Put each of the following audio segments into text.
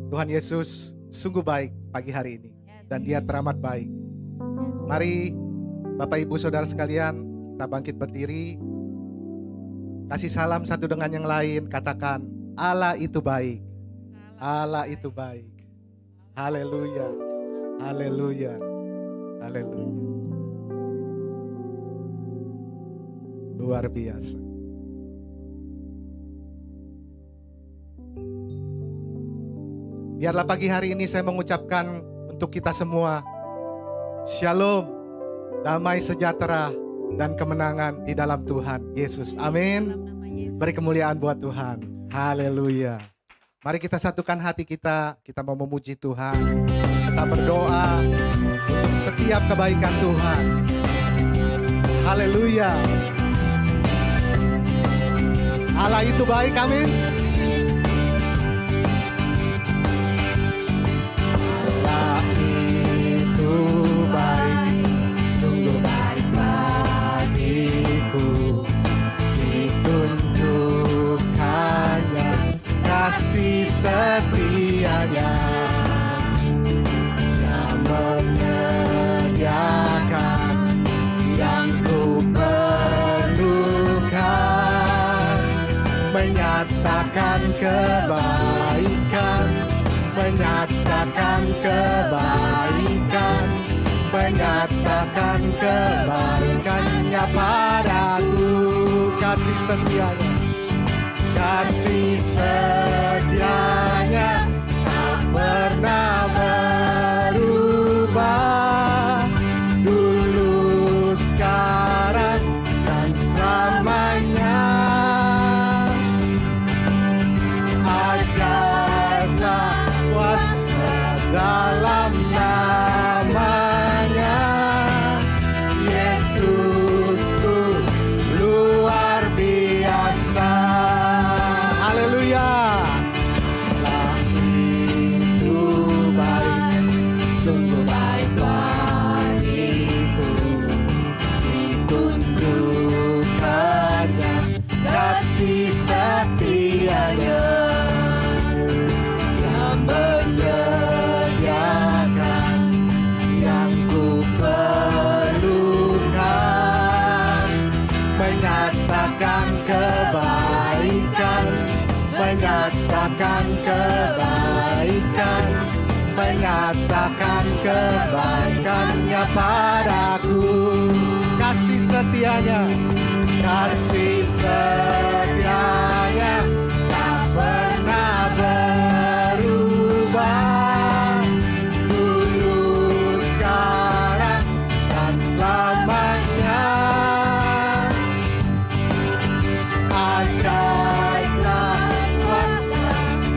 Tuhan Yesus sungguh baik pagi hari ini, dan Dia teramat baik. Mari Bapak Ibu Saudara sekalian, kita bangkit berdiri, kasih salam satu dengan yang lain, katakan Allah itu baik. Allah itu baik. Haleluya. Haleluya. Haleluya. Luar biasa. Biarlah pagi hari ini saya mengucapkan untuk kita semua Shalom, damai sejahtera dan kemenangan di dalam Tuhan Yesus. Amin. Beri kemuliaan buat Tuhan. Haleluya. Mari kita satukan hati kita mau memuji Tuhan. Kita berdoa untuk setiap kebaikan Tuhan. Haleluya. Allah itu baik, amin. Allah itu baik, sungguh baik bagiku. Ditunjukkannya kasih setianya, yang menyediakan yang ku perlukan, menyatakan kebaikan, menyatakan kebaikan, menyatakan kebaikannya padaku. Kasih setianya, kasih setianya tak pernah berubah, dulu, sekarang, dan selamanya. Ajaiblah kuasa dalam namanya, Yesusku luar biasa. Haleluya. Allah itu baik, sungguh baik bagiku. Ditunjukkannya kasih setianya, yang menyediakan yang ku perlukan, menyatakan kebaikan, menyatakan kebaikan, menyatakan kebaikannya padaku. Kasih setianya, kasih setianya tak pernah berubah, dulu, sekarang, dan selamanya. Ajaiblah kuasa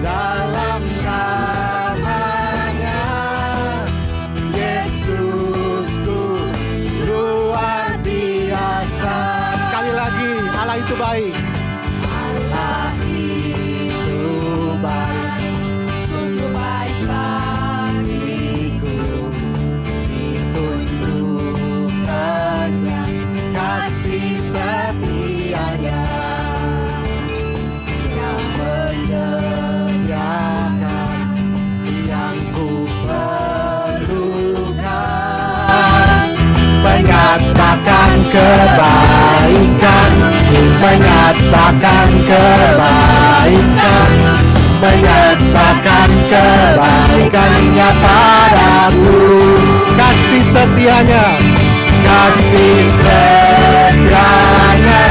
dalam namanya, Yesusku luar biasa. Sekali lagi, Allah itu baik. Allah itu baik, sungguh baik bagiku. Ditunjukkannya kasih setianya, yang menyediakan yang ku perlukan, menyatakan kebaikan, menyatakan kebaikan, menyatakan kebaikannya padaku. Kasih setianya, kasih setianya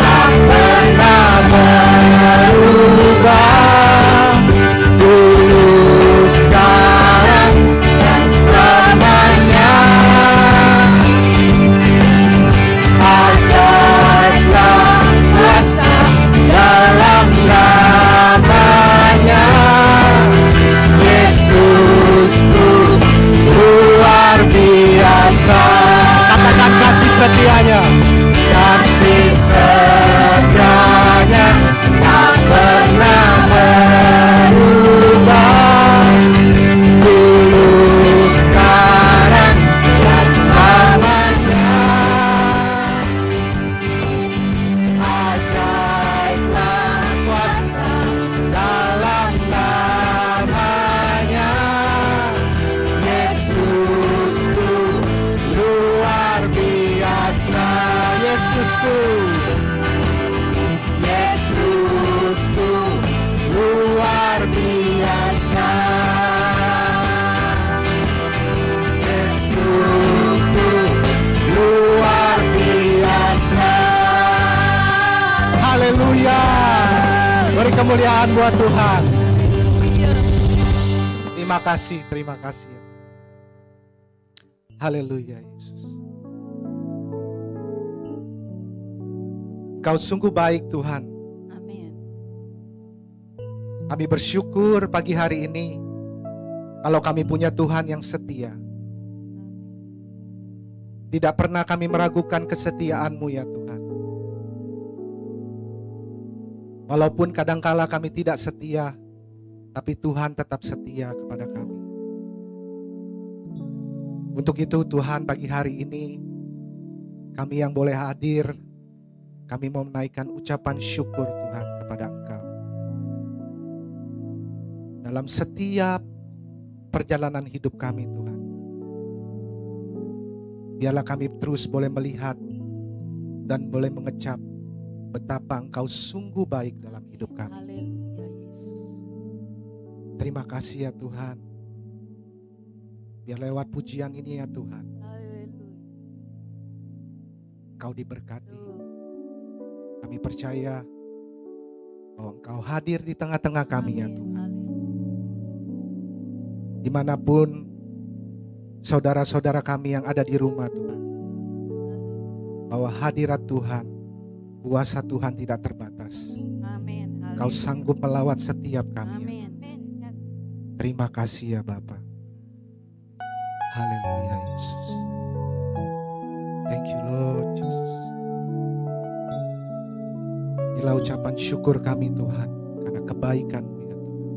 tak pernah berubah, dulu, sekarang, dan selamanya. Ajaiblah kuasa dalam namanya, Yesusku luar biasa. Katakan kasih setianya, kasih setianya tak pernah berubah. kemuliaan buat Tuhan. Terima kasih. Haleluya Yesus. Kau sungguh baik Tuhan. Amin. Kami bersyukur pagi hari ini kalau kami punya Tuhan yang setia. Tidak pernah kami meragukan kesetiaan-Mu ya Tuhan. Walaupun kadangkala kami tidak setia, tapi Tuhan tetap setia kepada kami. Untuk itu Tuhan pagi hari ini, kami yang boleh hadir, kami mau menaikkan ucapan syukur Tuhan kepada Engkau. Dalam setiap perjalanan hidup kami Tuhan. Biarlah kami terus boleh melihat dan boleh mengecap betapa Engkau sungguh baik dalam hidup kami. Haleluya Yesus. Terima kasih ya Tuhan. Biar lewat pujian ini ya Tuhan, Haleluya. Engkau diberkati. Kami percaya bahwa Engkau hadir di tengah-tengah kami ya Tuhan. Dimanapun saudara-saudara kami yang ada di rumah Tuhan, bahwa hadirat Tuhan, kuasa Tuhan tidak terbatas. Amin. Kau sanggup melawat setiap kami. Amin. Terima kasih ya Bapa. Haleluya Yesus. Thank you Lord Jesus. Inilah ucapan syukur kami Tuhan karena kebaikan-Mu ya Tuhan.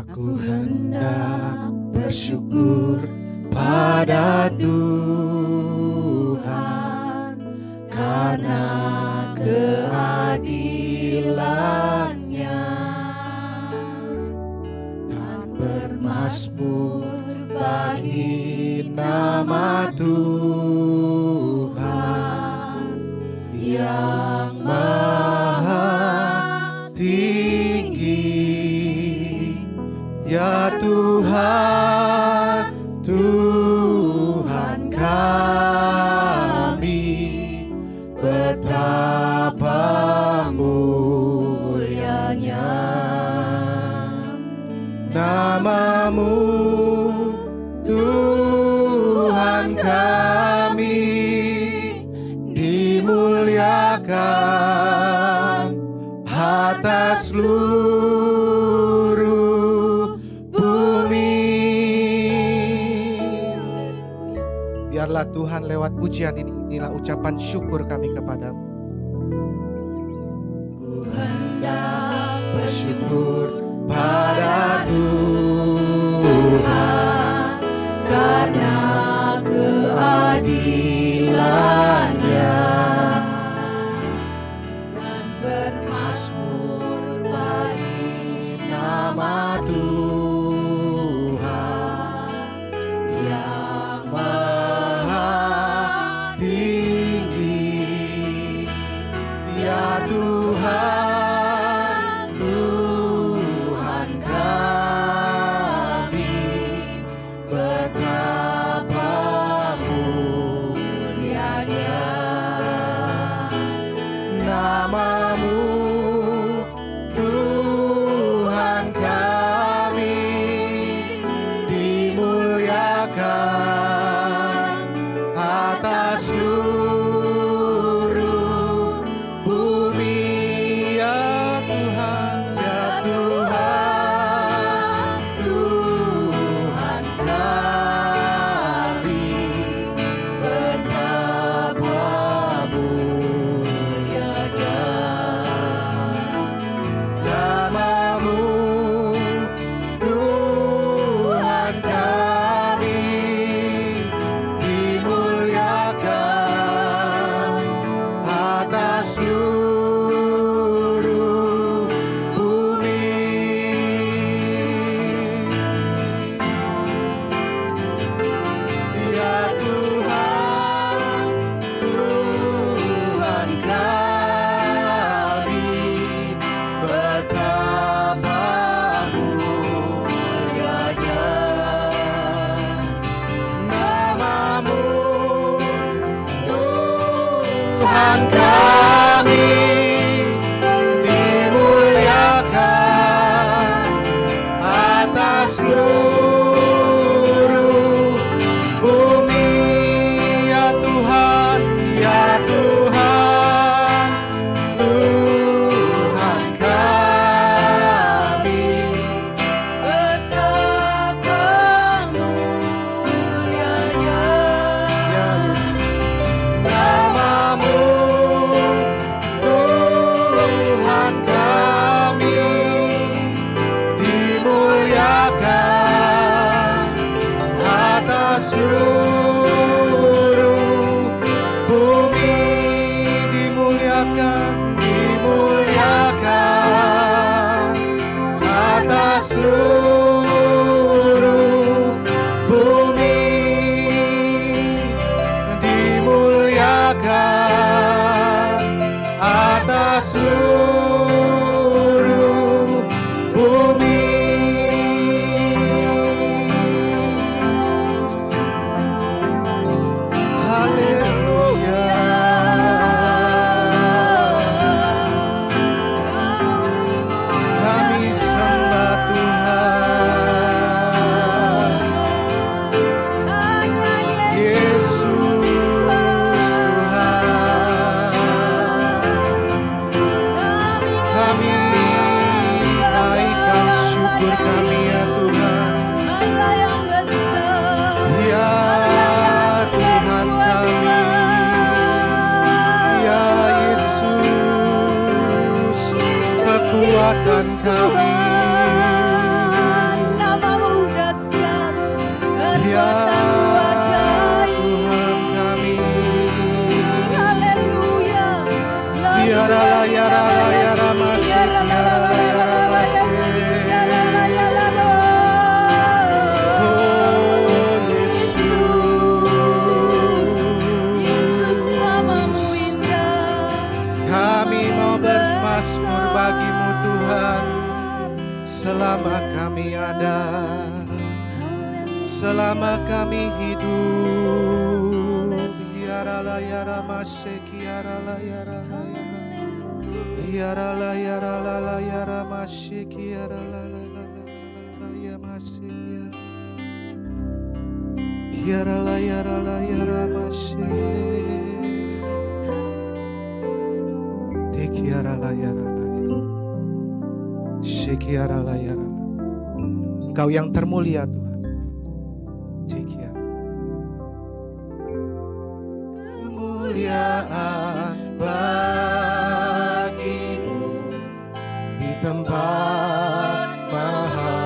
Aku hendak bersyukur pada Tuhan karena keadilan-Nya dan bermasmur bagi nama Tuhan yang maha tinggi. Ya Tuhan, Tuhan kami, betapa mulianya nama-Mu, Tuhan kami, dimuliakan atas seluruh bumi. Biarlah Tuhan lewat pujian ini, inilah ucapan syukur kami kepadamu. Ku hendak bersyukur pada Tuhan karena keadilan-Nya dan bermasmur bagi nama Tuhan yang maha tinggi. Ya Tuhan, Tuhan kami, betapa mulianya nama-Mu, Tuhan kami, dimuliakan atas seluruh bumi. Ya Tuhan, ya Tuhan, Tuhan kami, betapa mulianya seluruh bumi. Haleluya. Kami sembah Tuhan. Yesus Tuhan. Kami naikkan syukur kami ya Tuhan. Ya Tuhan kami. Ya Yesus, kekuatan kami. Ya Tuhan kami. Yarala yarala yaramasi, yarala yaramasi. Oh Yesus, kami mau bermazmur bagimu Tuhan. Selama kami ada, selama kami hidup. Yarala yaramaseki, yarala yarala yarala. Yarala yarala yaramaseki, yarala yamaseki. Yarala yarala yaramaseki. Teki yarala yarala. Sheki yarala yarala. Engkau yang termulia Tuhan. Teki yarala. Kemuliaan bagimu di tempat maha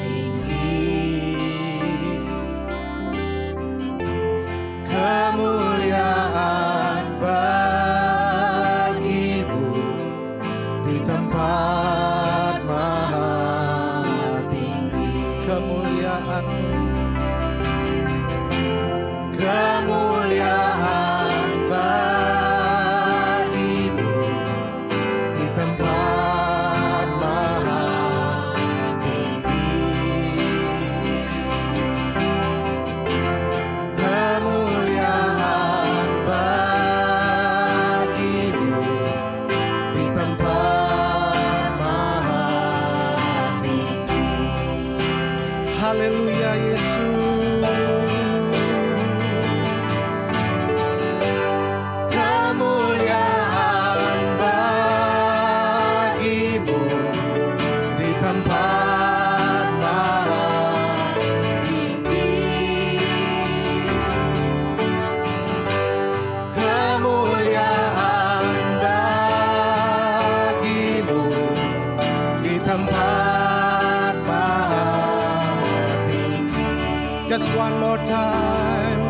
tinggi. Kemuliaan bagimu di tempat maha tinggi. Kemuliaan, kemuliaan bagimu di tempat maha tinggi. Kemuliaan bagimu di tempat maha tinggi. Haleluya Yesus. Kemuliaan bagimu di tempat maha tinggi. Kemuliaan bagimu di tempat maha tinggi. Just one more time.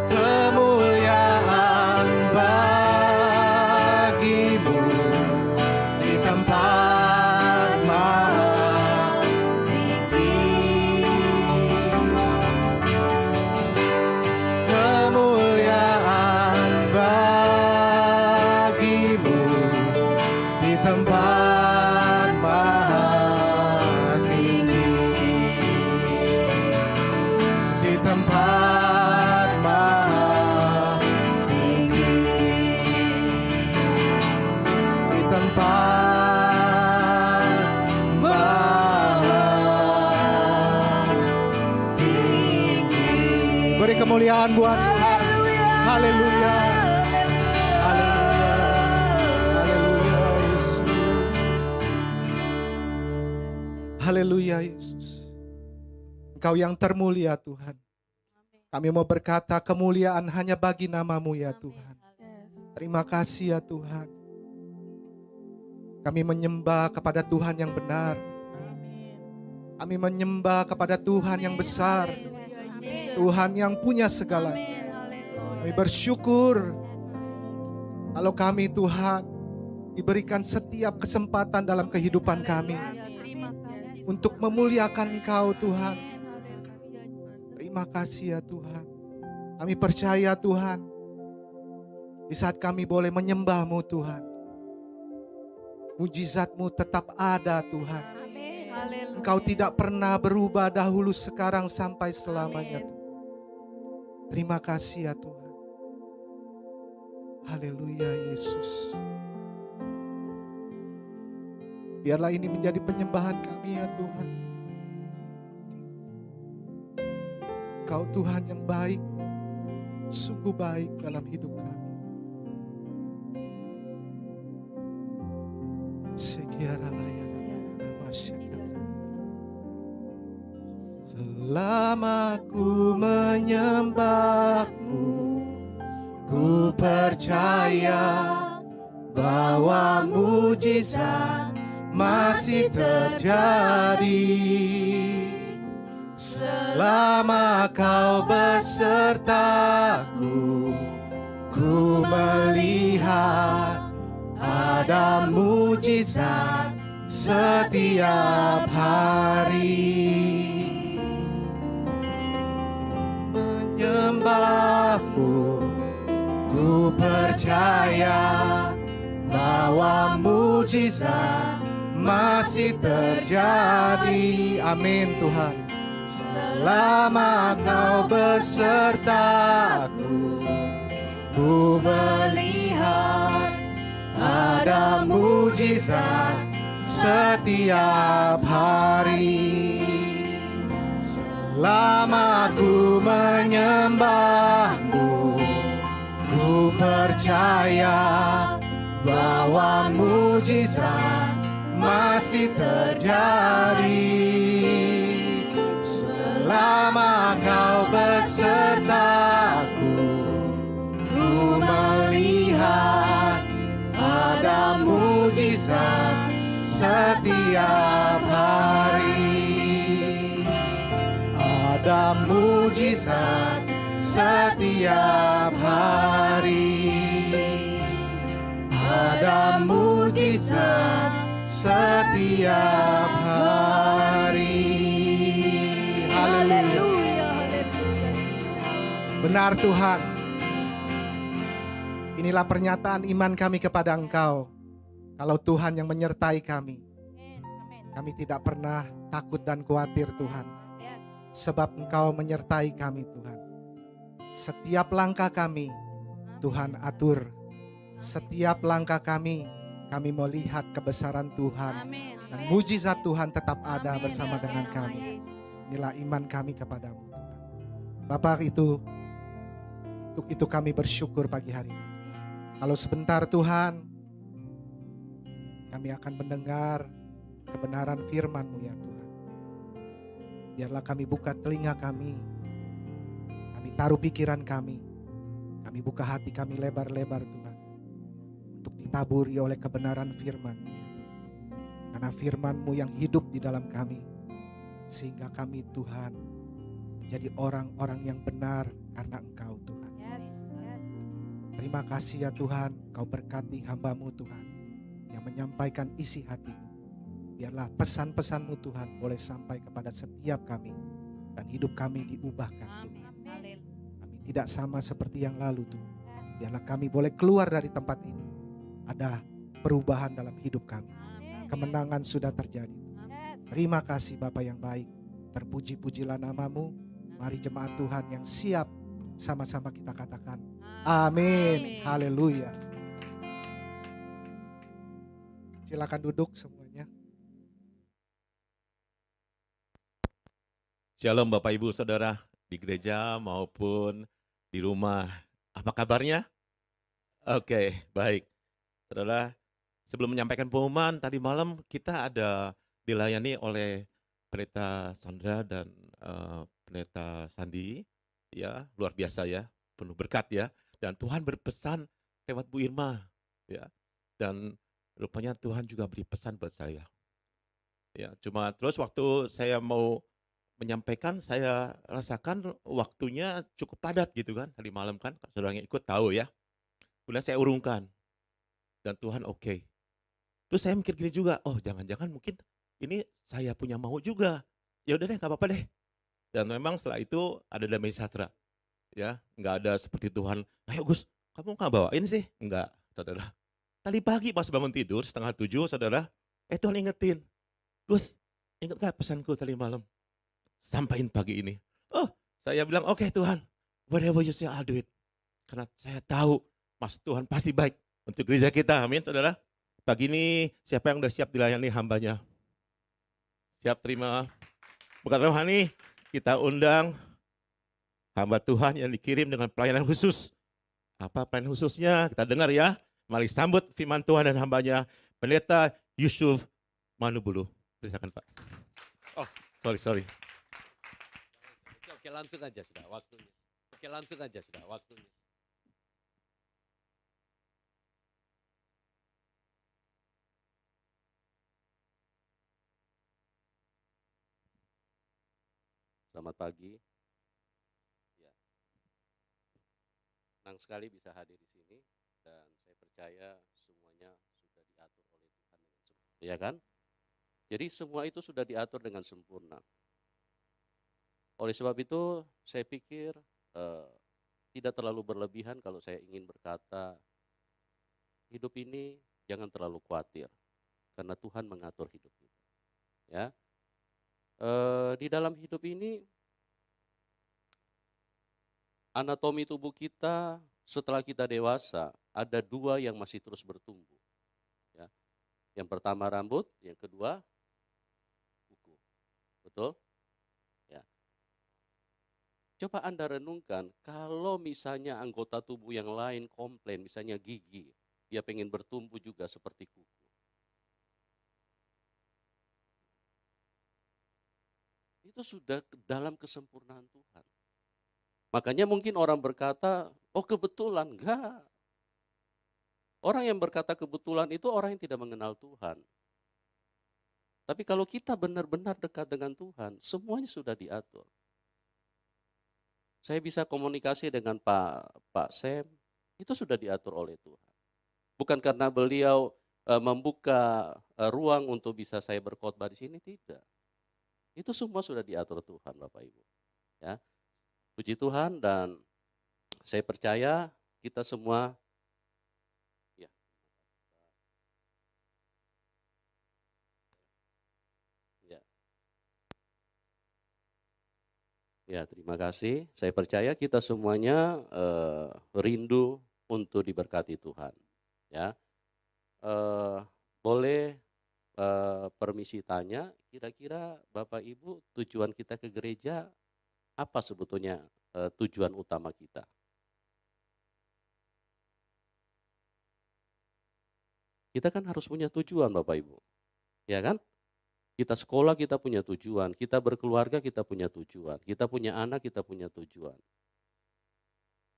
Kemuliaan bagimu di tempat maha tinggi. Kemuliaan bagimu di tempat maha tinggi. Di tempat maha tinggi. Di tempat maha tinggi. Beri kemuliaan buat Tuhan. Haleluya. Haleluya. Haleluya Yesus. Haleluya Yesus. Engkau yang termulia Tuhan. Kami mau berkata kemuliaan hanya bagi nama-Mu ya Tuhan. Terima kasih ya Tuhan. Kami menyembah kepada Tuhan yang benar. Kami menyembah kepada Tuhan yang besar. Tuhan yang punya segalanya. Kami bersyukur kalau kami Tuhan diberikan setiap kesempatan dalam kehidupan kami untuk memuliakan Engkau Tuhan. Terima kasih ya Tuhan. Kami percaya Tuhan, Di saat kami boleh menyembah-Mu Tuhan, mujizat-Mu tetap ada Tuhan. Amin. Haleluya. Engkau tidak pernah berubah dahulu, sekarang, sampai selamanya Amin. Tuhan. Terima kasih ya Tuhan. Haleluya Yesus. Biarlah ini menjadi penyembahan kami ya Tuhan. Engkau Tuhan yang baik, sungguh baik dalam hidup kami. Selama ku menyembah-Mu, ku percaya bahwa mujizat masih terjadi. Selama Kau besertaku, ku melihat ada mujizat setiap hari. Menyembah-Mu, ku percaya bahwa mujizat masih terjadi. Amin Tuhan. Selama Kau besertaku, ku melihat ada mujizat setiap hari. Selama ku menyembah-Mu, ku percaya bahwa mujizat masih terjadi. Selama Kau besertaku, ku melihat ada mujizat setiap hari. Ada mujizat setiap hari. Ada mujizat setiap hari. Haleluya. Benar Tuhan. Inilah pernyataan iman kami kepada Engkau. Kalau Tuhan yang menyertai kami, kami tidak pernah takut dan khawatir Tuhan. Sebab Engkau menyertai kami Tuhan. Setiap langkah kami Tuhan atur. Setiap langkah kami melihat kebesaran Tuhan. Dan mujizat Tuhan tetap ada bersama dengan kami. Inilah iman kami kepadamu Tuhan. Bapak itu, untuk itu kami bersyukur pagi hari ini. Kalau sebentar Tuhan, kami akan mendengar kebenaran firman-Mu ya Tuhan. Biarlah kami buka telinga kami taruh pikiran kami buka hati kami lebar-lebar Tuhan. Untuk ditaburi oleh kebenaran firman-Mu ya Tuhan. Karena firman-Mu yang hidup di dalam kami. Sehingga kami Tuhan menjadi orang-orang yang benar karena Engkau Tuhan. Terima kasih ya Tuhan, Kau berkati hamba-Mu Tuhan yang menyampaikan isi hati-Mu. Biarlah pesan-pesan-Mu Tuhan boleh sampai kepada setiap kami dan hidup kami diubahkan Tuhan. Kami tidak sama seperti yang lalu Tuhan. Biarlah kami boleh keluar dari tempat ini. Ada perubahan dalam hidup kami. Kemenangan sudah terjadi. Terima kasih Bapa yang baik. Terpuji-pujilah nama-Mu. Mari jemaat Tuhan yang siap sama-sama kita katakan amin. Haleluya. Silakan duduk semuanya. Shalom Bapak Ibu Saudara di gereja maupun di rumah. Apa kabarnya? Oke, baik. Saudara, sebelum menyampaikan pengumuman tadi malam kita ada dilayani oleh Pendeta Sandra dan Pendeta Sandi. Ya, luar biasa ya, penuh berkat ya. Dan Tuhan berpesan lewat Bu Irma ya. Dan rupanya Tuhan juga beri pesan buat saya. Ya, cuma terus waktu saya mau menyampaikan, saya rasakan waktunya cukup padat gitu kan. Tadi malam kan, saudara yang ikut tahu ya. Kemudian saya urungkan. Dan Tuhan oke. Terus saya mikir gini juga, oh jangan-jangan mungkin ini saya punya mau juga. Ya udah deh, nggak apa-apa deh. Dan memang setelah itu ada damai sejahtera. Ya, nggak ada seperti Tuhan, ayo Gus, kamu nggak bawain sih? Enggak, saudara. Tadi pagi pas bangun tidur setengah 7, saudara, Tuhan ingetin. Gus, ingat gak pesanku tadi malam? Sampaikan pagi ini. Oh, saya bilang, oke Tuhan, whatever you say, I'll do it. Karena saya tahu, Mas Tuhan pasti baik untuk gereja kita, amin saudara. Pagi ini, siapa yang udah siap dilayani hambanya? Siap terima berkat rohani, kita undang hamba Tuhan yang dikirim dengan pelayanan khusus. Apa pelayanan khususnya? Kita dengar ya. Mari sambut firman Tuhan dan hambanya, Pendeta Yusuf Manubulu. Silakan Pak. Oh, sorry. Oke, langsung aja sudah waktunya. Oke, langsung aja sudah waktunya. Selamat pagi. Ya. Senang sekali bisa hadir di sini dan saya percaya semuanya sudah diatur oleh Tuhan dengan sempurna. Ya kan? Jadi semua itu sudah diatur dengan sempurna. Oleh sebab itu saya pikir tidak terlalu berlebihan kalau saya ingin berkata hidup ini jangan terlalu khawatir karena Tuhan mengatur hidup kita. Ya, di dalam hidup ini anatomi tubuh kita setelah kita dewasa ada dua yang masih terus bertumbuh. Ya, yang pertama rambut, yang kedua kuku. Betul? Coba Anda renungkan, kalau misalnya anggota tubuh yang lain komplain, misalnya gigi, dia pengen bertumbuh juga seperti kuku. Itu sudah dalam kesempurnaan Tuhan. Makanya mungkin orang berkata, oh kebetulan, enggak. Orang yang berkata kebetulan itu orang yang tidak mengenal Tuhan. Tapi kalau kita benar-benar dekat dengan Tuhan, semuanya sudah diatur. Saya bisa komunikasi dengan Pak Sam, itu sudah diatur oleh Tuhan. Bukan karena beliau membuka ruang untuk bisa saya berkhotbah di sini, tidak. Itu semua sudah diatur Tuhan, Bapak Ibu. Ya, puji Tuhan dan saya percaya kita semua. Ya. Ya. Ya, terima kasih. Saya percaya kita semuanya rindu untuk diberkati Tuhan. Ya, boleh permisi tanya, kira-kira Bapak Ibu tujuan kita ke gereja apa sebetulnya tujuan utama kita? Kita kan harus punya tujuan Bapak Ibu, ya kan? Kita sekolah kita punya tujuan, kita berkeluarga kita punya tujuan, kita punya anak kita punya tujuan.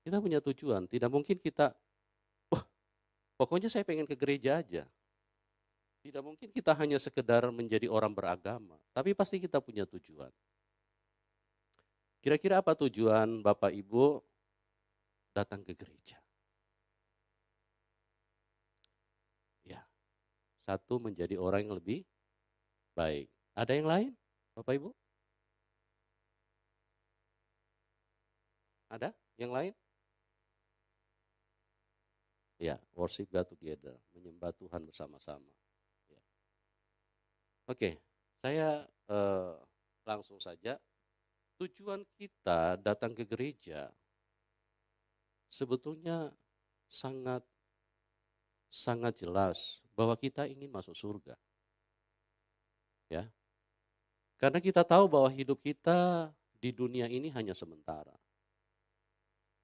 Kita punya tujuan, tidak mungkin kita, wah pokoknya saya pengen ke gereja aja. Tidak mungkin kita hanya sekedar menjadi orang beragama, tapi pasti kita punya tujuan. Kira-kira apa tujuan Bapak Ibu datang ke gereja? Ya, satu menjadi orang yang lebih baik. Ada yang lain, Bapak Ibu? Ada yang lain? Ya, worship God together, menyembah Tuhan bersama-sama. Ya. Oke, saya langsung saja. Tujuan kita datang ke gereja sebetulnya sangat jelas bahwa kita ingin masuk surga. Ya. Karena kita tahu bahwa hidup kita di dunia ini hanya sementara.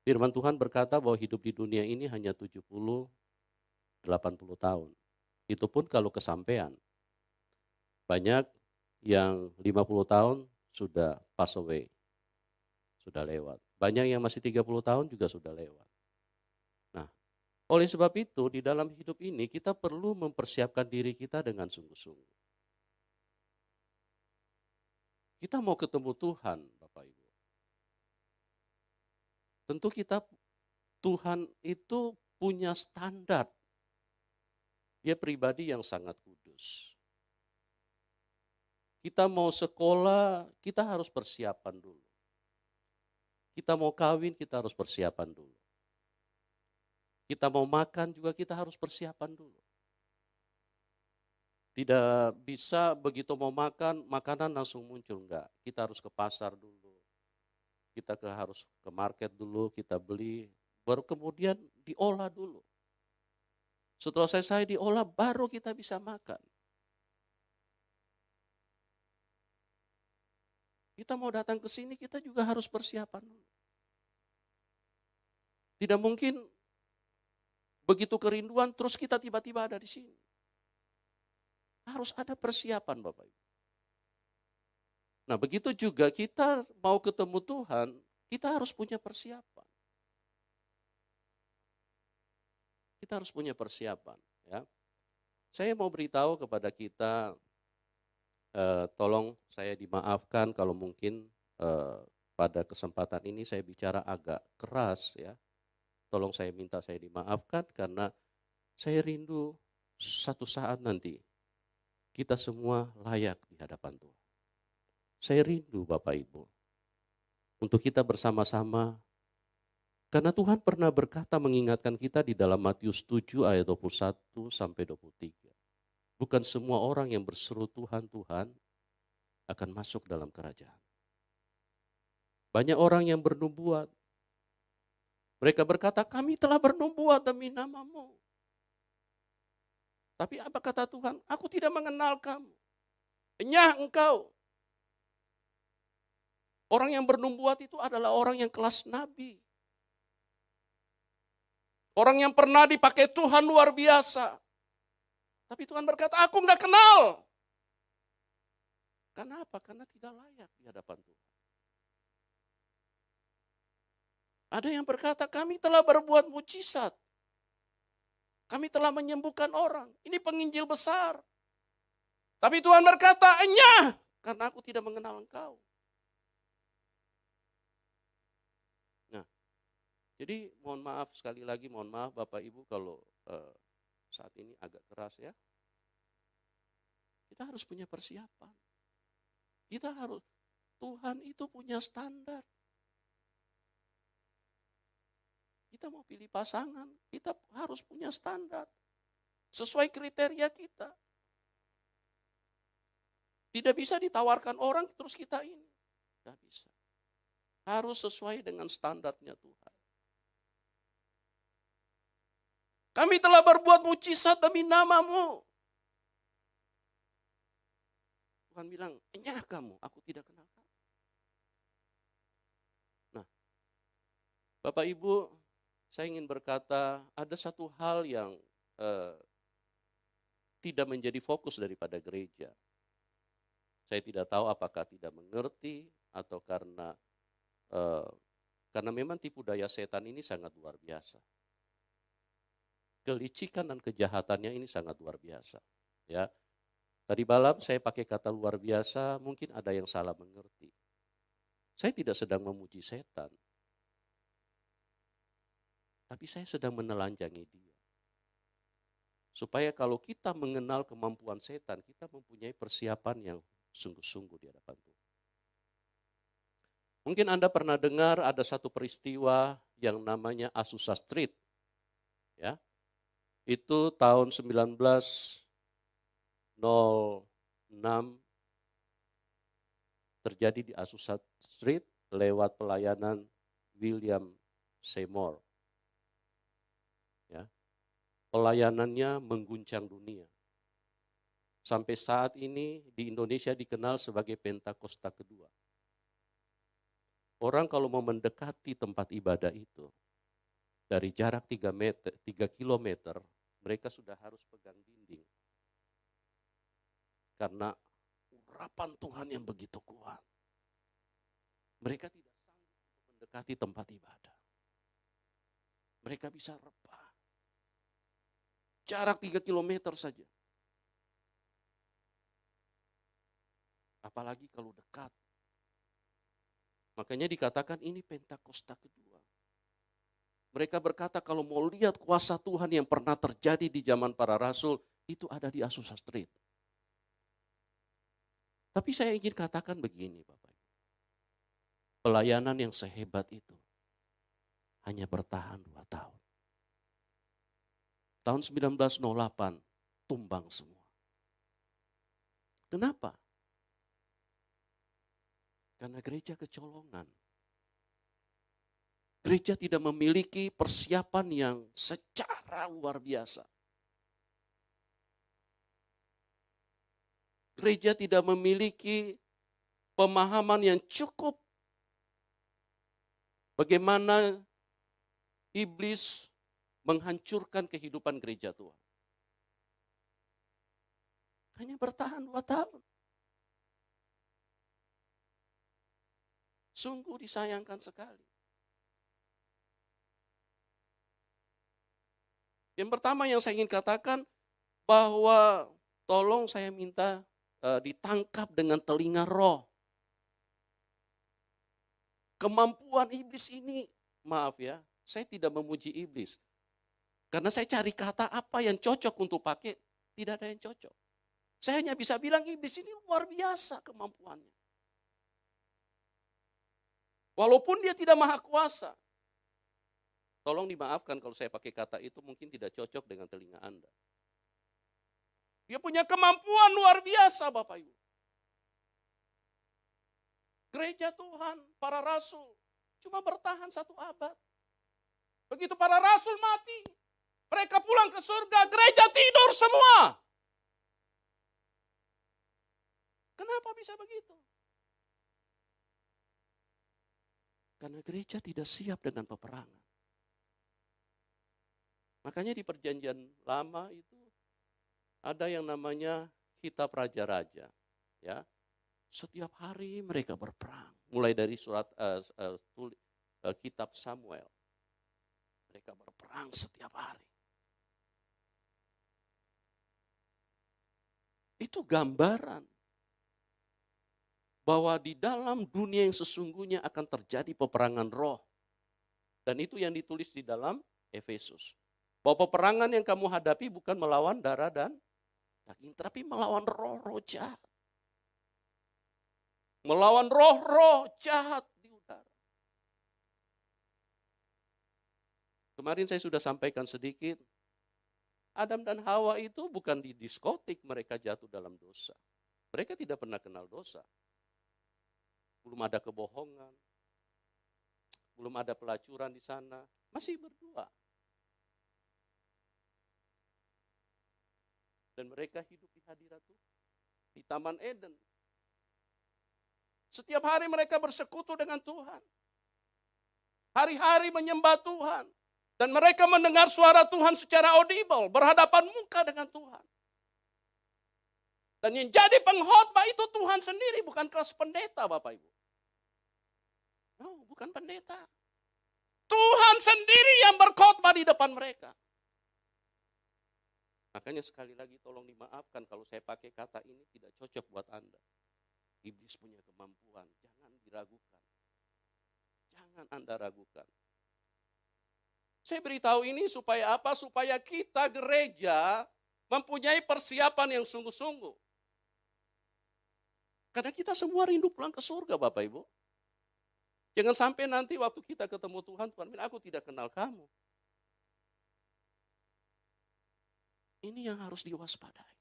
Firman Tuhan berkata bahwa hidup di dunia ini hanya 70-80 tahun. Itu pun kalau kesampaian. Banyak yang 50 tahun sudah pass away. Sudah lewat. Banyak yang masih 30 tahun juga sudah lewat. Nah, oleh sebab itu di dalam hidup ini kita perlu mempersiapkan diri kita dengan sungguh-sungguh. Kita mau ketemu Tuhan, Bapak Ibu. Tentu Tuhan itu punya standar. Dia pribadi yang sangat kudus. Kita mau sekolah, kita harus persiapan dulu. Kita mau kawin, kita harus persiapan dulu. Kita mau makan juga kita harus persiapan dulu. Tidak bisa begitu mau makan, makanan langsung muncul. Enggak, kita harus ke pasar dulu. Kita harus ke market dulu, kita beli. Baru kemudian diolah dulu. Setelah selesai diolah, baru kita bisa makan. Kita mau datang ke sini, kita juga harus persiapan dulu. Tidak mungkin begitu kerinduan, terus kita tiba-tiba ada di sini. Harus ada persiapan, Bapak Ibu. Nah, begitu juga kita mau ketemu Tuhan, kita harus punya persiapan. Kita harus punya persiapan. Ya. Saya mau beritahu kepada kita, tolong saya dimaafkan kalau mungkin pada kesempatan ini saya bicara agak keras ya. Tolong saya minta saya dimaafkan karena saya rindu satu saat nanti kita semua layak di hadapan Tuhan. Saya rindu Bapak Ibu untuk kita bersama-sama karena Tuhan pernah berkata mengingatkan kita di dalam Matius 7 ayat 21 sampai 23. Bukan semua orang yang berseru Tuhan, Tuhan akan masuk dalam kerajaan. Banyak orang yang bernubuat. Mereka berkata, kami telah bernubuat demi nama-Mu. Tapi apa kata Tuhan? Aku tidak mengenal kamu. Enyah engkau. Orang yang bernubuat itu adalah orang yang kelas nabi. Orang yang pernah dipakai Tuhan luar biasa. Tapi Tuhan berkata, aku enggak kenal. Kenapa? Karena tidak layak di hadapan Tuhan. Ada yang berkata, kami telah berbuat mujizat. Kami telah menyembuhkan orang. Ini penginjil besar. Tapi Tuhan berkata, enyah, karena aku tidak mengenal engkau. Nah, jadi mohon maaf sekali lagi, mohon maaf Bapak Ibu kalau saat ini agak keras ya. Kita harus punya persiapan. Kita harus, Tuhan itu punya standar. Kita mau pilih pasangan, kita harus punya standar. Sesuai kriteria kita. Tidak bisa ditawarkan orang terus kita ini. Tidak bisa. Harus sesuai dengan standarnya Tuhan. Kami telah berbuat mujizat demi nama-Mu. Tuhan bilang, enyah kamu, aku tidak kenal kamu. Nah, Bapak Ibu, saya ingin berkata, ada satu hal yang tidak menjadi fokus daripada gereja. Saya tidak tahu apakah tidak mengerti atau karena memang tipu daya setan ini sangat luar biasa. Kelicikan dan kejahatannya ini sangat luar biasa. Ya, tadi malam saya pakai kata luar biasa, mungkin ada yang salah mengerti. Saya tidak sedang memuji setan. Tapi saya sedang menelanjangi dia. Supaya kalau kita mengenal kemampuan setan, kita mempunyai persiapan yang sungguh-sungguh di hadapan Tuhan. Mungkin Anda pernah dengar ada satu peristiwa yang namanya Azusa Street. Ya. Itu tahun 1906 terjadi di Azusa Street lewat pelayanan William Seymour. Ya. Pelayanannya mengguncang dunia. Sampai saat ini di Indonesia dikenal sebagai Pentakosta kedua. Orang kalau mau mendekati tempat ibadah itu, dari jarak 3 kilometer, mereka sudah harus pegang dinding. Karena urapan Tuhan yang begitu kuat. Mereka tidak sanggup mendekati tempat ibadah. Mereka bisa rebah. Jarak 3 kilometer saja. Apalagi kalau dekat. Makanya dikatakan ini Pentakosta kedua. Mereka berkata kalau mau lihat kuasa Tuhan yang pernah terjadi di zaman para rasul, itu ada di Azusa Street. Tapi saya ingin katakan begini Bapak. Pelayanan yang sehebat itu hanya bertahan 2 tahun. Tahun 1908 tumbang semua. Kenapa? Karena gereja kecolongan. Gereja tidak memiliki persiapan yang secara luar biasa. Gereja tidak memiliki pemahaman yang cukup bagaimana iblis menghancurkan kehidupan gereja Tuhan. Hanya bertahan 2 tahun. Sungguh disayangkan sekali. Yang pertama yang saya ingin katakan bahwa tolong saya minta ditangkap dengan telinga roh. Kemampuan iblis ini, maaf ya, saya tidak memuji iblis. Karena saya cari kata apa yang cocok untuk pakai, tidak ada yang cocok. Saya hanya bisa bilang iblis ini luar biasa kemampuannya. Walaupun dia tidak maha kuasa. Tolong dimaafkan kalau saya pakai kata itu mungkin tidak cocok dengan telinga Anda. Dia punya kemampuan luar biasa Bapak Ibu. Gereja Tuhan, para rasul, cuma bertahan 1 abad. Begitu para rasul mati, mereka pulang ke surga, gereja tidur semua. Kenapa bisa begitu? Karena gereja tidak siap dengan peperangan. Makanya di perjanjian lama itu ada yang namanya kitab raja-raja. Ya, setiap hari mereka berperang. Mulai dari kitab Samuel. Mereka berperang setiap hari. Itu gambaran bahwa di dalam dunia yang sesungguhnya akan terjadi peperangan roh. Dan itu yang ditulis di dalam Efesus. Bahwa peperangan yang kamu hadapi bukan melawan darah dan daging, tapi melawan roh-roh jahat. Melawan roh-roh jahat di udara. Kemarin saya sudah sampaikan sedikit. Adam dan Hawa itu bukan di diskotik mereka jatuh dalam dosa. Mereka tidak pernah kenal dosa. Belum ada kebohongan. Belum ada pelacuran di sana. Masih berdua. Dan mereka hidup di hadirat Tuhan. Di Taman Eden. Setiap hari mereka bersekutu dengan Tuhan. Hari-hari menyembah Tuhan. Dan mereka mendengar suara Tuhan secara audible. Berhadapan muka dengan Tuhan. Dan yang jadi pengkhotbah itu Tuhan sendiri. Bukan kelas pendeta Bapak Ibu. No, bukan pendeta. Tuhan sendiri yang berkhotbah di depan mereka. Makanya sekali lagi tolong dimaafkan kalau saya pakai kata ini tidak cocok buat Anda. Iblis punya kemampuan, jangan diragukan. Jangan Anda ragukan. Saya beritahu ini supaya apa? Supaya kita gereja mempunyai persiapan yang sungguh-sungguh. Karena kita semua rindu pulang ke surga Bapak Ibu. Jangan sampai nanti waktu kita ketemu Tuhan, Tuhan bilang aku tidak kenal kamu. Ini yang harus diwaspadai.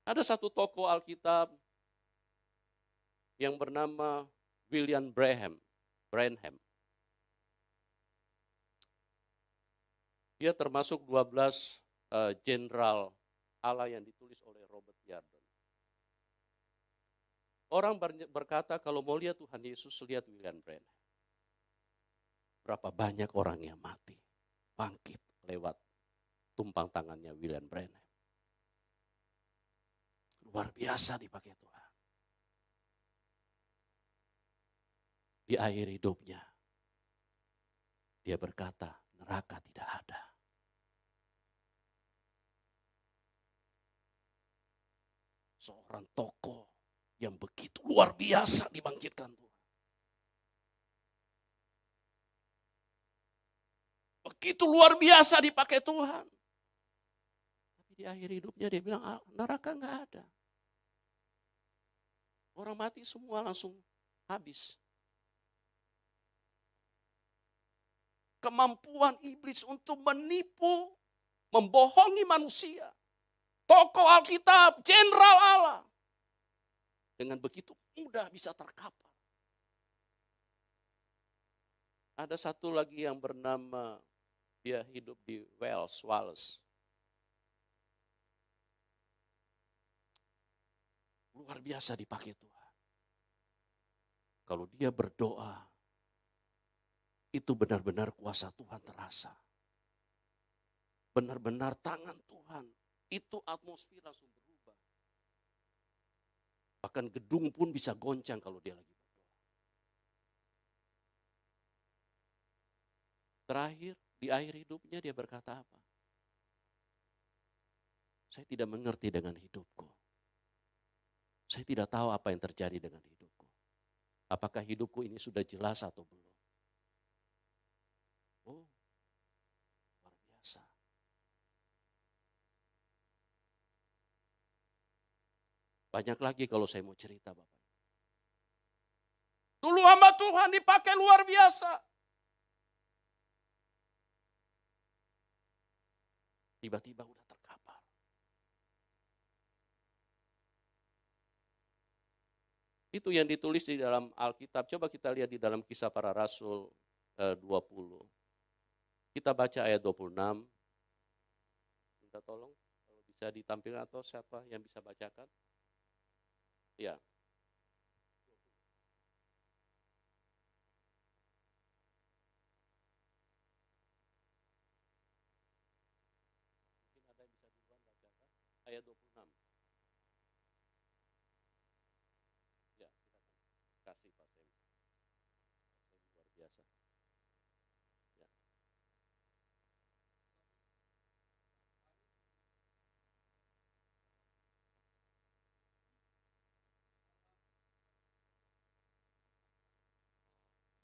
Ada satu tokoh Alkitab yang bernama William Branham. Dia termasuk 12 jenderal Allah yang ditulis oleh Robert Yardon. Orang berkata kalau mau lihat Tuhan Yesus, lihat William Branham. Berapa banyak orang yang mati, bangkit lewat tumpang tangannya William Branham. Luar biasa dipakai Tuhan. Di akhir hidupnya, dia berkata, neraka tidak ada. Seorang tokoh yang begitu luar biasa dibangkitkan Tuhan. Begitu luar biasa dipakai Tuhan. Tapi di akhir hidupnya dia bilang, neraka nggak ada. Orang mati semua langsung habis. kemampuan iblis untuk menipu, membohongi manusia. Tokoh Alkitab, jenderal Allah. Dengan begitu mudah bisa terkapar. Ada satu lagi yang bernama, dia hidup di Wales. Luar biasa dipakai Tuhan. Kalau dia berdoa, itu benar-benar kuasa Tuhan terasa. Benar-benar tangan Tuhan, itu atmosfer langsung berubah. Bahkan gedung pun bisa goncang kalau dia lagi berdoa. Terakhir, di akhir hidupnya dia berkata apa? Saya tidak mengerti dengan hidupku. Saya tidak tahu apa yang terjadi dengan hidupku. Apakah hidupku ini sudah jelas atau belum? Oh, luar biasa. Banyak lagi kalau saya mau cerita, Bapak. Dulu hamba Tuhan dipakai luar biasa. Tiba-tiba udah terkapar. Itu yang ditulis di dalam Alkitab. Coba kita lihat di dalam Kisah Para Rasul 20. Kita baca ayat 26. Minta tolong kalau bisa ditampilkan atau siapa yang bisa bacakan. Ya. Mungkin ada yang bisa duluan bacakan. Ayat 26. Ya, kita kasih Pak Sem. Luar biasa. Ya.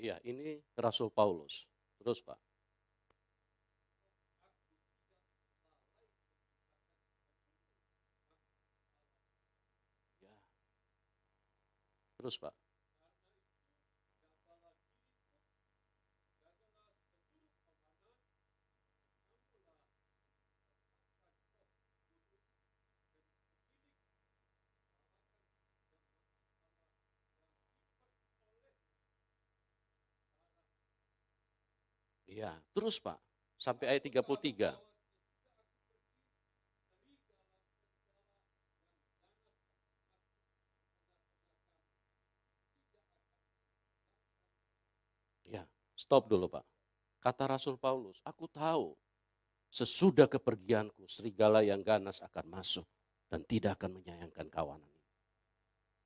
Iya, ini Rasul Paulus. Terus Pak. Ya. Terus Pak. Iya, terus Pak. Sampai ayat 33. Ya, stop dulu Pak. Kata Rasul Paulus, aku tahu sesudah kepergianku serigala yang ganas akan masuk dan tidak akan menyayangkan kawanan.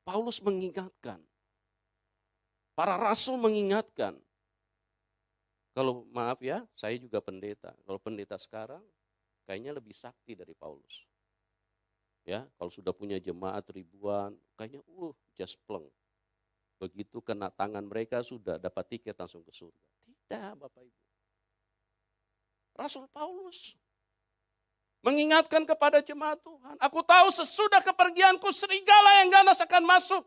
Paulus mengingatkan, para rasul mengingatkan. Kalau maaf ya, saya juga pendeta. Kalau pendeta sekarang kayaknya lebih sakti dari Paulus. Ya, kalau sudah punya jemaat ribuan, kayaknya just pleng. Begitu kena tangan mereka sudah dapat tiket langsung ke surga. Tidak, Bapak Ibu. Rasul Paulus mengingatkan kepada jemaat Tuhan. Aku tahu sesudah kepergianku serigala yang ganas akan masuk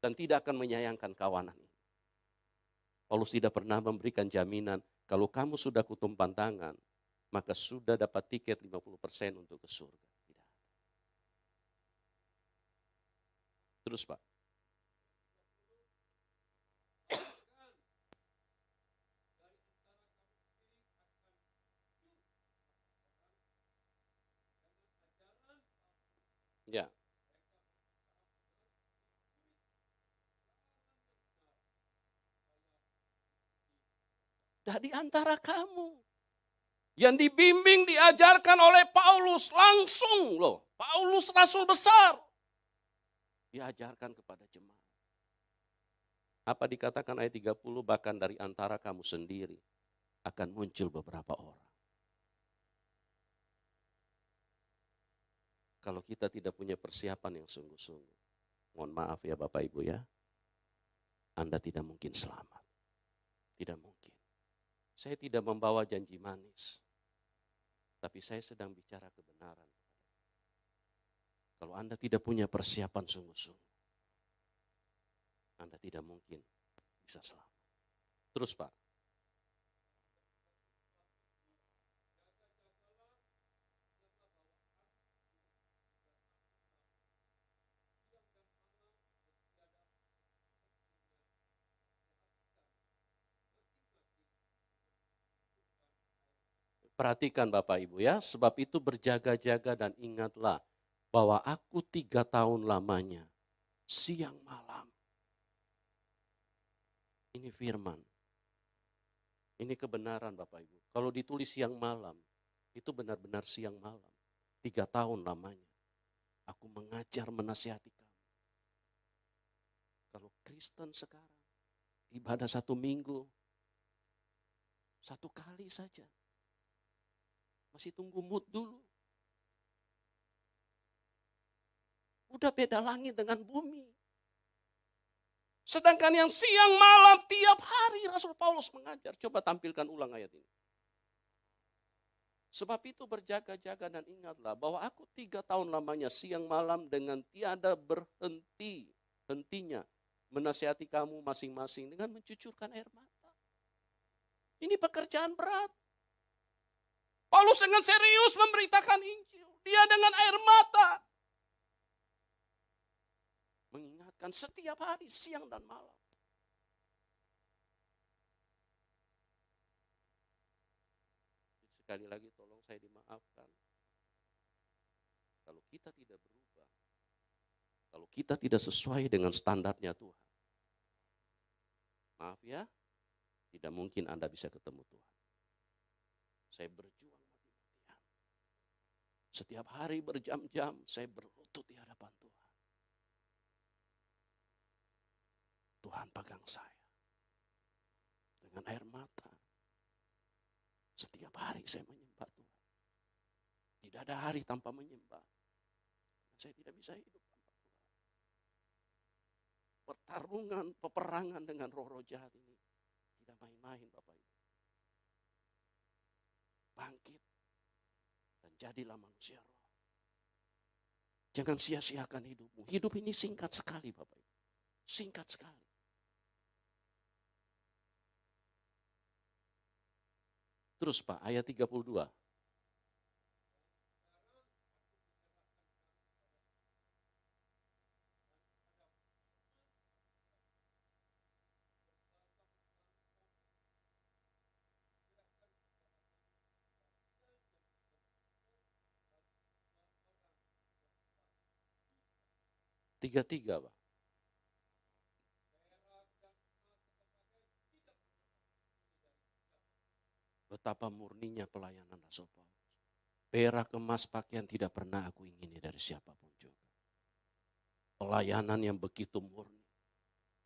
dan tidak akan menyayangkan kawanan. Paulus tidak pernah memberikan jaminan kalau kamu sudah kutumpan tangan, maka sudah dapat tiket 50% untuk ke surga. Tidak. Terus Pak. Ya. Dari antara kamu yang dibimbing, diajarkan oleh Paulus langsung loh. Paulus rasul besar. Diajarkan kepada jemaat. Apa dikatakan ayat 30, bahkan dari antara kamu sendiri akan muncul beberapa orang. Kalau kita tidak punya persiapan yang sungguh-sungguh, mohon maaf ya Bapak Ibu ya, Anda tidak mungkin selamat. Tidak mungkin. Saya tidak membawa janji manis, tapi saya sedang bicara kebenaran. Kalau Anda tidak punya persiapan sungguh-sungguh, Anda tidak mungkin bisa selamat. Terus Pak. Perhatikan Bapak Ibu ya, sebab itu berjaga-jaga dan ingatlah bahwa aku 3 tahun lamanya, siang malam. Ini firman, ini kebenaran Bapak Ibu. Kalau ditulis siang malam, itu benar-benar siang malam. 3 tahun lamanya, aku mengajar menasihati kamu. Kalau Kristen sekarang, ibadah 1 minggu, 1 kali saja. Masih tunggu mood dulu. Udah beda langit dengan bumi. Sedangkan yang siang malam tiap hari Rasul Paulus mengajar. Coba tampilkan ulang ayat ini. Sebab itu berjaga-jaga dan ingatlah bahwa aku 3 tahun lamanya siang malam dengan tiada hentinya menasihati kamu masing-masing dengan mencucurkan air mata. Ini pekerjaan berat. Paulus dengan serius memberitakan Injil. Dia dengan air mata mengingatkan setiap hari, siang dan malam. Sekali lagi tolong saya dimaafkan. Kalau kita tidak berubah, kalau kita tidak sesuai dengan standarnya Tuhan, maaf ya, tidak mungkin Anda bisa ketemu Tuhan. Saya berjuang mati-matian. Setiap hari berjam-jam saya berlutut di hadapan Tuhan. Tuhan pegang saya dengan air mata. Setiap hari saya menyembah Tuhan. Tidak ada hari tanpa menyembah. Saya tidak bisa hidup tanpa Tuhan. Pertarungan, peperangan dengan roh-roh jahat ini tidak main-main Bapak Ibu. Bangkit dan jadilah manusia roh. Jangan sia-siakan hidupmu. Hidup ini singkat sekali Bapak Ibu. Singkat sekali. Terus Pak, ayat 32. Tiga, Pak. Betapa murninya pelayanan Rasul Paulus. Perak, emas, pakaian tidak pernah aku ingini dari siapapun juga. Pelayanan yang begitu murni.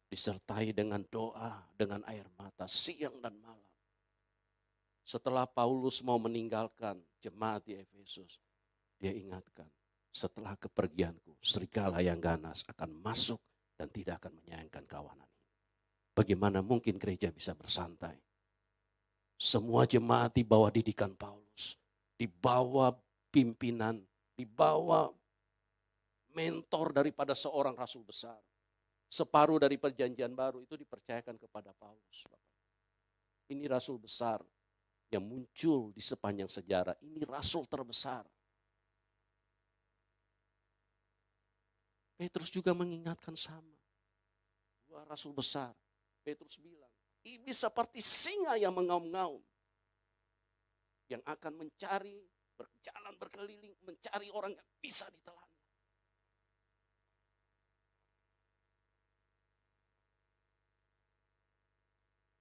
Disertai dengan doa, dengan air mata, siang dan malam. Setelah Paulus mau meninggalkan jemaat di Efesus, dia ingatkan, setelah kepergianku, serigala yang ganas akan masuk dan tidak akan menyayangkan kawanan ini. Bagaimana mungkin gereja bisa bersantai? Semua jemaat di bawah didikan Paulus, di bawah pimpinan, di bawah mentor daripada seorang rasul besar. Separuh dari perjanjian baru itu dipercayakan kepada Paulus. Ini rasul besar yang muncul di sepanjang sejarah. Ini rasul terbesar. Petrus juga mengingatkan sama. Dua rasul besar. Petrus bilang, iblis seperti singa yang mengaum-ngaum. Yang akan mencari, berjalan berkeliling, mencari orang yang bisa ditelan.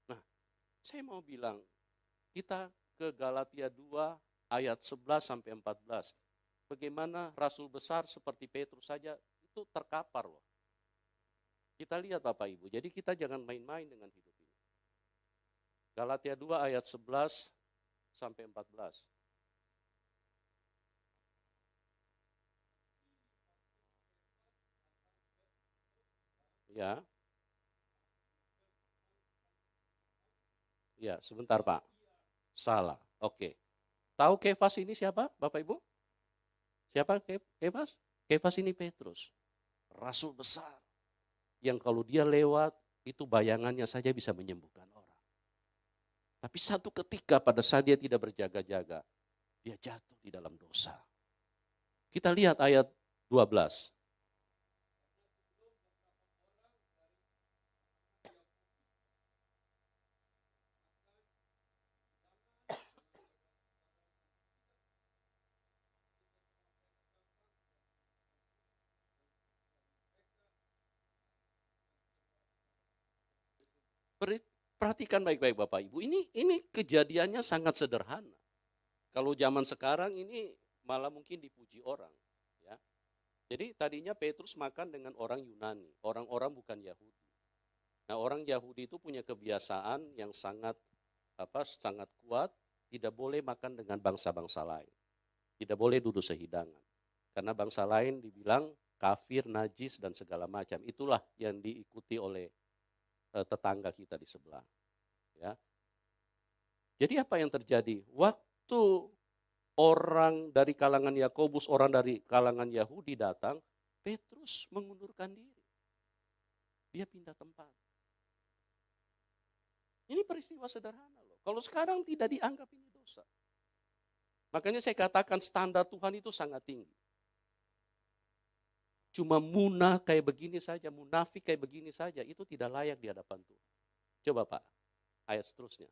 Nah, saya mau bilang, kita ke Galatia 2 ayat 11 sampai 14. Bagaimana rasul besar seperti Petrus saja itu terkapar loh. Kita lihat Bapak Ibu, jadi kita jangan main-main dengan hidup ini. Galatia 2 ayat 11 sampai 14. Ya. Ya, sebentar Pak. Salah. Oke. Tahu Kefas ini siapa, Bapak Ibu? Siapa Kefas? Kefas ini Petrus. Rasul besar. Yang kalau dia lewat, itu bayangannya saja bisa menyembuhkan orang. Tapi satu ketika pada saat dia tidak berjaga-jaga, dia jatuh di dalam dosa. Kita lihat ayat 12. Perhatikan baik-baik Bapak Ibu, ini kejadiannya sangat sederhana. Kalau zaman sekarang ini malah mungkin dipuji orang. Ya. Jadi tadinya Petrus makan dengan orang Yunani, orang-orang bukan Yahudi. Nah, orang Yahudi itu punya kebiasaan yang sangat kuat, tidak boleh makan dengan bangsa-bangsa lain. Tidak boleh duduk sehidangan. Karena bangsa lain dibilang kafir, najis, dan segala macam. Itulah yang diikuti oleh tetangga kita di sebelah. Ya. Jadi apa yang terjadi? Waktu orang dari kalangan Yakobus, orang dari kalangan Yahudi datang, Petrus mengundurkan diri. Dia pindah tempat. Ini peristiwa sederhana loh. Kalau sekarang tidak dianggap ini dosa. Makanya saya katakan standar Tuhan itu sangat tinggi. Cuma kayak begini saja, munafik kayak begini saja, itu tidak layak di hadapan Tuhan. Coba Pak, ayat seterusnya.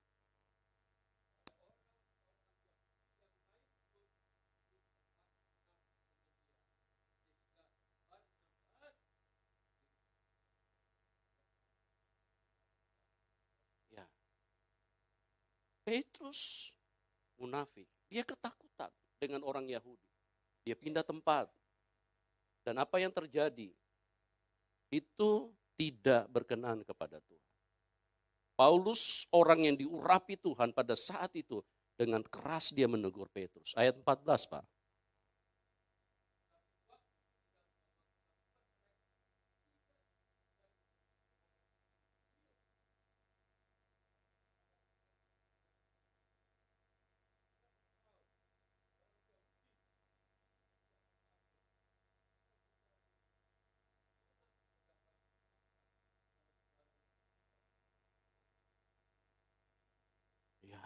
Ya. Petrus munafik, dia ketakutan dengan orang Yahudi. Dia pindah tempat. Dan apa yang terjadi? Itu tidak berkenan kepada Tuhan. Paulus orang yang diurapi Tuhan pada saat itu dengan keras dia menegur Petrus. Ayat 14 Pak. Ya.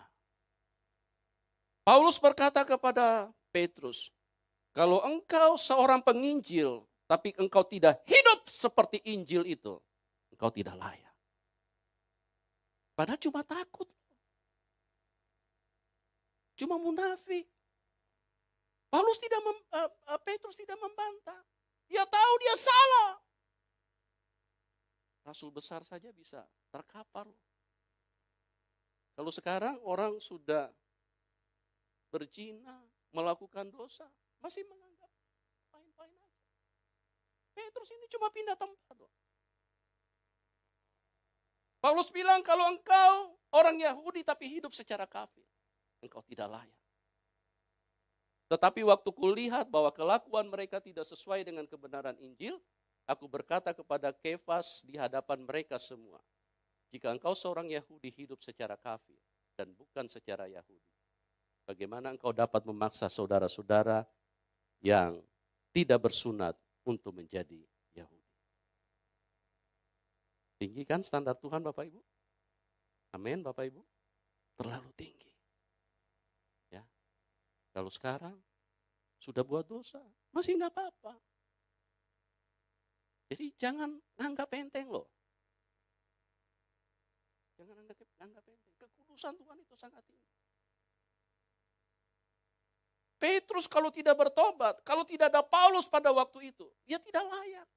Paulus berkata kepada Petrus, kalau engkau seorang penginjil, tapi engkau tidak hidup seperti Injil itu, engkau tidak layak. Padahal cuma takut. Cuma munafik. Petrus tidak membantah. Dia tahu dia salah. Rasul besar saja bisa terkapar. Kalau sekarang orang sudah berzina, melakukan dosa, masih menganggap fine-fine aja. Petrus ini cuma pindah tempat. Paulus bilang kalau engkau orang Yahudi tapi hidup secara kafir, engkau tidak layak. Tetapi waktu kulihat bahwa kelakuan mereka tidak sesuai dengan kebenaran Injil, aku berkata kepada Kefas di hadapan mereka semua, jika engkau seorang Yahudi hidup secara kafir dan bukan secara Yahudi, bagaimana engkau dapat memaksa saudara-saudara yang tidak bersunat untuk menjadi Yahudi? Tinggi kan standar Tuhan Bapak Ibu? Amin Bapak Ibu? Terlalu tinggi. Ya. Kalau sekarang sudah buat dosa, masih nggak apa-apa. Jadi jangan anggap enteng loh. Jangan anggap enteng. Kekudusan Tuhan itu sangat tinggi. Petrus kalau tidak bertobat, kalau tidak ada Paulus pada waktu itu, dia tidak layak.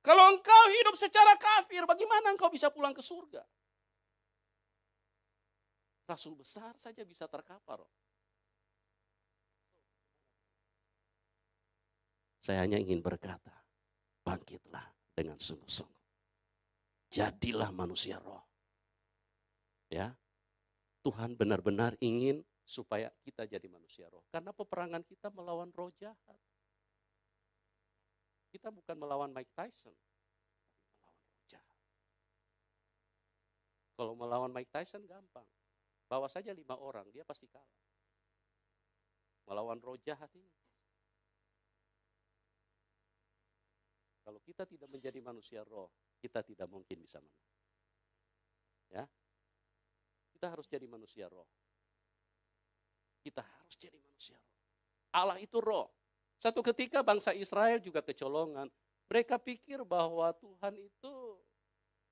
Kalau engkau hidup secara kafir, bagaimana engkau bisa pulang ke surga? Rasul besar saja bisa terkapar. Saya hanya ingin berkata, bangkitlah dengan sungguh-sungguh. Jadilah manusia roh. Ya, Tuhan benar-benar ingin supaya kita jadi manusia roh. Karena peperangan kita melawan roh jahat. Kita bukan melawan Mike Tyson, tapi melawan roh jahat. Kalau melawan Mike Tyson gampang. Bawa saja 5 orang, dia pasti kalah. Melawan roh jahat ini. Kalau kita tidak menjadi manusia roh, kita tidak mungkin bisa menang. Ya, kita harus jadi manusia roh. Kita harus jadi manusia roh. Allah itu roh. Satu ketika bangsa Israel juga kecolongan. Mereka pikir bahwa Tuhan itu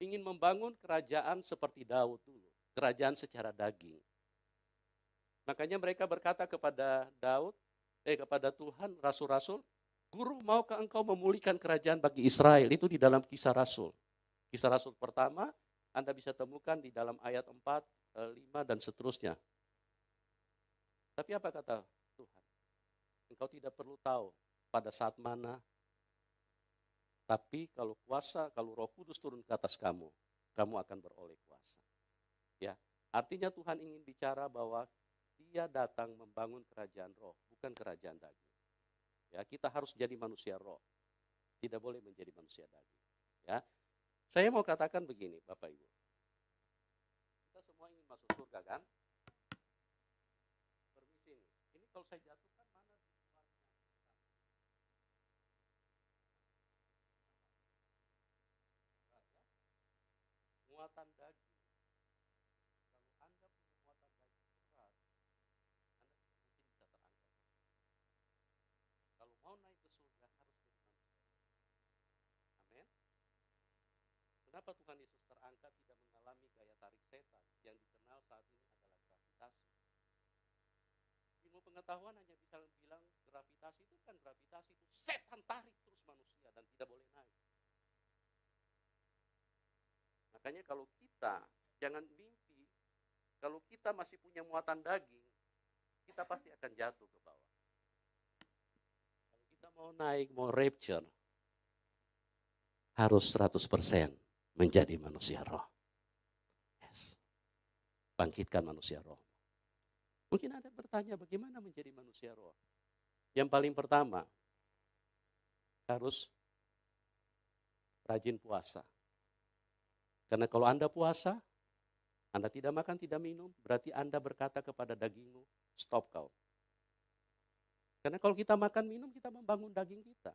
ingin membangun kerajaan seperti Daud dulu. Kerajaan secara daging. Makanya mereka berkata kepada kepada Tuhan, rasul-rasul, Guru, maukah engkau memulihkan kerajaan bagi Israel? Itu di dalam Kisah Rasul. Kisah Rasul pertama, Anda bisa temukan di dalam ayat 4, 5, dan seterusnya. Tapi apa kata Tuhan? Engkau tidak perlu tahu pada saat mana, tapi kalau Roh Kudus turun ke atas kamu, kamu akan beroleh kuasa. Ya, artinya Tuhan ingin bicara bahwa Dia datang membangun kerajaan roh, bukan kerajaan daging. Ya, kita harus jadi manusia roh, tidak boleh menjadi manusia daging. Ya, saya mau katakan begini, Bapak Ibu. Kita semua ingin masuk surga, kan? Permisi nih. Ini kalau saya jatuhkan mana? Muatan daging. Kalau Anda punya muatan daging berat, Anda tidak mungkin bisa terangkat. Kalau mau naik ke surga harus jadi manusia. Amin. Kenapa Tuhan Yesus terangkat tidak mengalami gaya tarik setan yang dikenal saat ini adalah gravitasi? Ilmu pengetahuan hanya bisa bilang gravitasi itu setan tarik terus manusia dan tidak boleh naik. Makanya kalau kita jangan mimpi, kalau kita masih punya muatan daging, kita pasti akan jatuh ke bawah. Kalau kita mau naik, mau rapture, harus 100% menjadi manusia roh. Yes. Bangkitkan manusia roh. Mungkin Anda bertanya bagaimana menjadi manusia roh. Yang paling pertama, harus rajin puasa. Karena kalau Anda puasa, Anda tidak makan, tidak minum, berarti Anda berkata kepada dagingmu, stop kau. Karena kalau kita makan minum, kita membangun daging kita.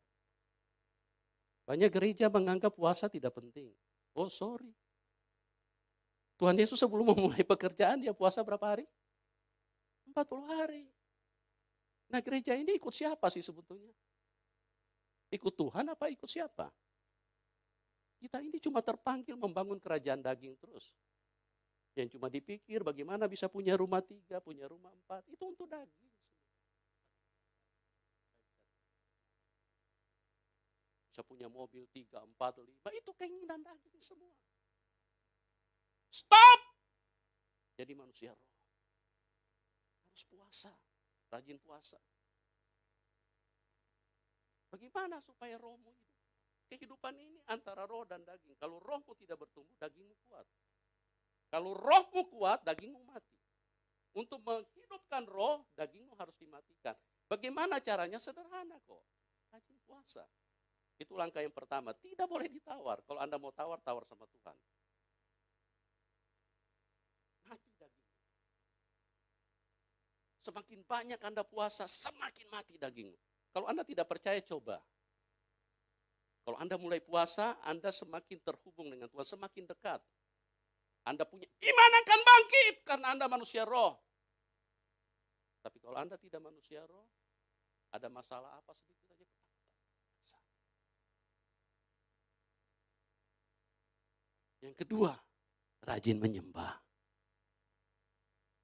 Banyak gereja menganggap puasa tidak penting. Oh sorry. Tuhan Yesus sebelum memulai pekerjaan, dia puasa berapa hari? 40 hari. Nah gereja ini ikut siapa sih sebetulnya? Ikut Tuhan apa ikut siapa? Kita ini cuma terpanggil membangun kerajaan daging terus. Yang cuma dipikir bagaimana bisa punya rumah 3, punya rumah 4. Itu untuk daging. Bisa punya mobil 3, 4, 5. Itu keinginan daging semua. Stop! Jadi manusia roh. Harus puasa. Rajin puasa. Bagaimana supaya rohmu hidup? Kehidupan ini antara roh dan daging. Kalau rohmu tidak bertumbuh, dagingmu kuat. Kalau rohmu kuat, dagingmu mati. Untuk menghidupkan roh, dagingmu harus dimatikan. Bagaimana caranya? Sederhana kok. Rajin puasa. Itu langkah yang pertama. Tidak boleh ditawar. Kalau Anda mau tawar, tawar sama Tuhan. Mati dagingmu. Semakin banyak Anda puasa, semakin mati dagingmu. Kalau Anda tidak percaya, coba. Kalau Anda mulai puasa, Anda semakin terhubung dengan Tuhan, semakin dekat. Anda punya iman akan bangkit karena Anda manusia roh. Tapi kalau Anda tidak manusia roh, ada masalah apa sedikit saja ketakutan. Yang kedua, rajin menyembah.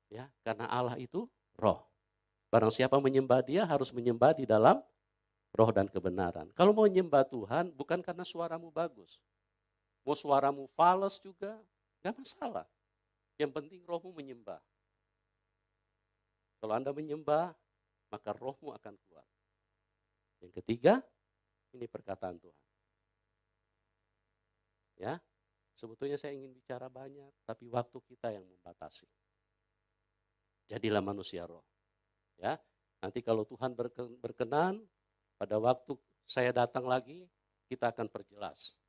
Ya, karena Allah itu roh. Barang siapa menyembah Dia harus menyembah di dalam roh dan kebenaran. Kalau mau menyembah Tuhan, bukan karena suaramu bagus. Mau suaramu fals juga, gak masalah. Yang penting rohmu menyembah. Kalau Anda menyembah, maka rohmu akan kuat. Yang ketiga, ini perkataan Tuhan. Ya, sebetulnya saya ingin bicara banyak, tapi waktu kita yang membatasi. Jadilah manusia roh. Ya, nanti kalau Tuhan berkenan, pada waktu saya datang lagi, kita akan perjelas